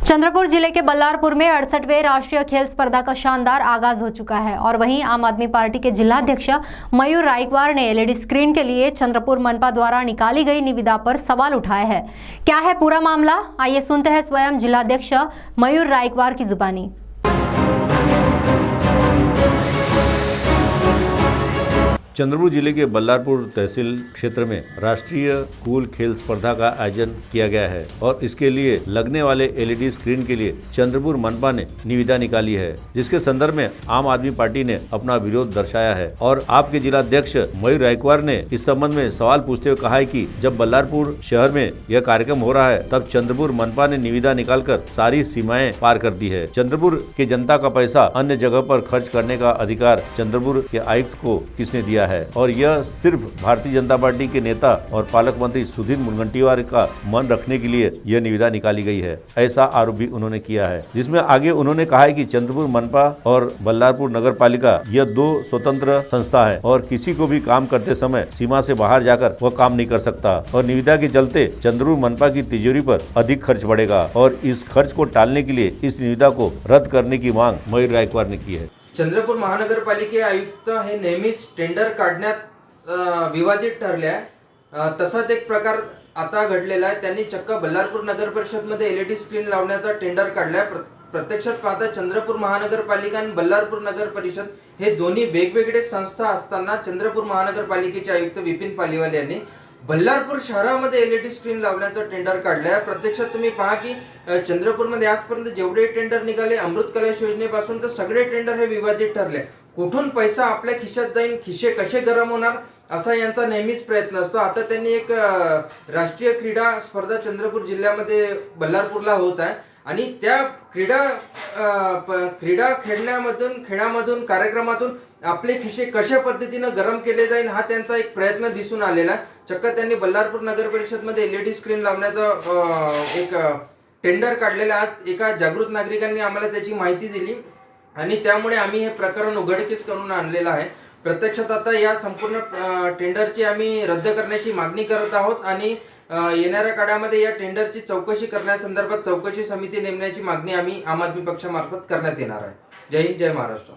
चंद्रपुर जिले के बल्लारपुर में 68वें राष्ट्रीय खेल स्पर्धा का शानदार आगाज हो चुका है और वहीं आम आदमी पार्टी के जिलाध्यक्ष मयूर रायकवार ने एलईडी स्क्रीन के लिए चंद्रपुर मनपा द्वारा निकाली गई निविदा पर सवाल उठाए हैं। क्या है पूरा मामला, आइए सुनते हैं स्वयं जिलाध्यक्ष मयूर रायकवार की जुबानी। चंद्रपुर जिले के बल्लारपुर तहसील क्षेत्र में राष्ट्रीय स्कूल खेल स्पर्धा का आयोजन किया गया है और इसके लिए लगने वाले एलईडी स्क्रीन के लिए चंद्रपुर मनपा ने निविदा निकाली है, जिसके संदर्भ में आम आदमी पार्टी ने अपना विरोध दर्शाया है। और आपके जिलाध्यक्ष मयूर रायकवार ने इस संबंध में सवाल पूछते हुए कहा है कि जब बल्लारपुर शहर में यह कार्यक्रम हो रहा है तब चंद्रपुर मनपा ने निविदा निकालकर सारी सीमाएं पार कर दी है। चंद्रपुर के जनता का पैसा अन्य जगह पर खर्च करने का अधिकार चंद्रपुर के आयुक्त को किसने दिया है और यह सिर्फ भारतीय जनता पार्टी के नेता और पालक मंत्री सुधीर मुनगंटीवार का मन रखने के लिए यह निविदा निकाली गई है, ऐसा आरोप भी उन्होंने किया है। जिसमें आगे उन्होंने कहा है कि चंद्रपुर मनपा और बल्लारपुर नगर पालिका यह दो स्वतंत्र संस्था है और किसी को भी काम करते समय सीमा से बाहर जाकर वह काम नहीं कर सकता और निविदा के चलते चंद्रपुर मनपा की तिजोरी पर अधिक खर्च बढ़ेगा और इस खर्च को टालने के लिए इस निविदा को रद्द करने की मांग मयूर रायकवार ने की है। चंद्रपूर महानगरपालिके आयुक्त हे नेहमीच टेंडर काढण्यात विवादित ठरले आहे। तसाच एक प्रकार आता घडलेला आहे। त्यांनी चक्क बल्लारपूर नगर परिषदमध्ये एलईडी स्क्रीन लावण्याचा टेंडर काढलाय। प्रत्यक्षात पाहता चंद्रपूर महानगरपालिका आणि बल्लारपूर नगर परिषद हे दोन्ही वेगवेगळे संस्था असताना चंद्रपूर महानगरपालिकेचे आयुक्त विपिन पालीवाल यांनी बल्लारपूर शहरामध्ये एलईडी स्क्रीन लावण्याचं टेंडर काढलंय। प्रत्यक्षात तुम्ही पहा की चंद्रपूरमध्ये आजपर्यंत जेवढे टेंडर निघाले अमृत कलश योजनेपासून तर सगळे टेंडर हे विवादित ठरले। कुठून पैसा आपल्या खिशात जाईल, खिसे कसे गरम होणार असा यांचा नेहमीच प्रयत्न असतो। आता त्यांनी एक राष्ट्रीय क्रीडा स्पर्धा चंद्रपूर जिल्ह्यामध्ये बल्लारपूरला होत आहे आणि त्या क्रीडा खेळामधून कार्यक्रमातून आपले खिसे कशा पद्धतीने गरम केले जाईल हा त्यांचा एक प्रयत्न दिसून आलेला आहे। चक्क त्यांनी बल्लारपूर नगर परिषद मध्ये एलईडी स्क्रीन लावण्याचा एक टेंडर काढलेला। आज एका जागृत नागरिकांनी आम्हाला त्याची माहिती दिली आणि त्यामुळे आम्ही हे प्रकरण उघडकीस करून आणलेलं आहे। प्रत्यक्षात आता या संपूर्ण टेंडरची आम्ही रद्द करण्याची मागणी करत आहोत आणि येणाऱ्या काळामध्ये या टेंडरची चौकशी करण्यासंदर्भात चौकशी समिती नेमण्याची मागणी आम्ही आम आदमी पक्षामार्फत करण्यात येणार आहे। जय हिंद, जय महाराष्ट्र।